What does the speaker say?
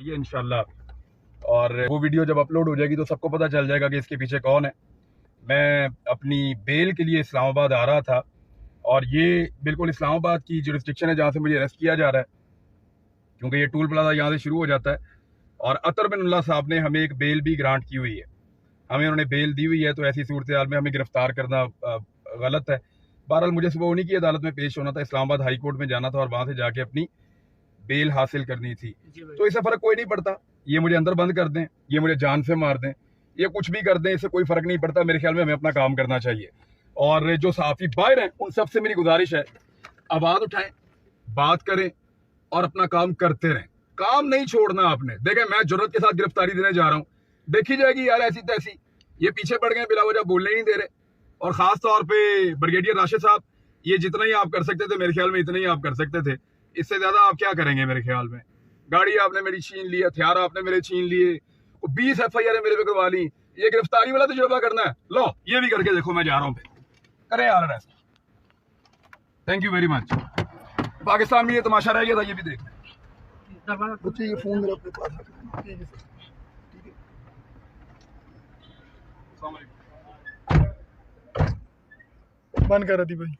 ये इंशाल्लाह, और वो वीडियो जब अपलोड हो जाएगी तो सबको पता चल जाएगा कि इसके पीछे कौन है। मैं अपनी बेल के लिए इस्लामाबाद आ रहा था, और ये बिल्कुल इस्लामाबाद की जुरिस्डिक्शन है जहाँ से मुझे अरेस्ट किया जा रहा है, क्योंकि ये टूल प्लाजा यहाँ से शुरू हो जाता है। और अतर बिन साहब ने हमें एक बेल भी ग्रांट की हुई है, हमें उन्होंने बेल दी हुई है, तो ऐसी सूरत हाल में हमें गिरफ्तार करना गलत है। बहरहाल मुझे सुबह उन्हीं की अदालत में पेश होना था, इस्लामाबाद हाई कोर्ट में जाना था और वहां से जाके अपनी बेल हासिल करनी थी। तो इससे फर्क कोई नहीं पड़ता, ये मुझे अंदर बंद कर दें, ये मुझे जान से मार दें, ये कुछ भी कर दें, इससे कोई फर्क नहीं पड़ता। मेरे ख्याल में हमें अपना काम करना चाहिए। और जो सहाफी बाहर हैं उन सबसे मेरी गुजारिश है, आवाज उठाएं, बात करें और अपना काम करते रहें। काम नहीं छोड़ना आपने। देखें, मैं जुर्रत के साथ गिरफ्तारी देने जा रहा हूं, देखी जाएगी यार ऐसी तैसी। ये पीछे पड़ गए, बिला वजह बोलने ही नहीं दे रहे। और खास तौर पे ब्रिगेडियर राशिद साहब, ये जितना ही आप कर सकते थे मेरे ख्याल में इतना ही आप कर सकते थे, इससे ज्यादा आप क्या करेंगे मेरे ख्याल में। गाड़ी आपने मेरी छीन ली, हथियार आपने मेरे छीन लिए, 20 FIR मेरे पे करवा ली। ये गिरफ्तारी वाला तजुर्बा करना है, लो ये भी करके देखो। मैं जा रहा हूँ, करें यार arrest. Thank you very much. Pakistan में ये तमाशा रह गया था, ये भी देख लें। ये फोन मेरा अपने पास है। बंद कर दी भाई।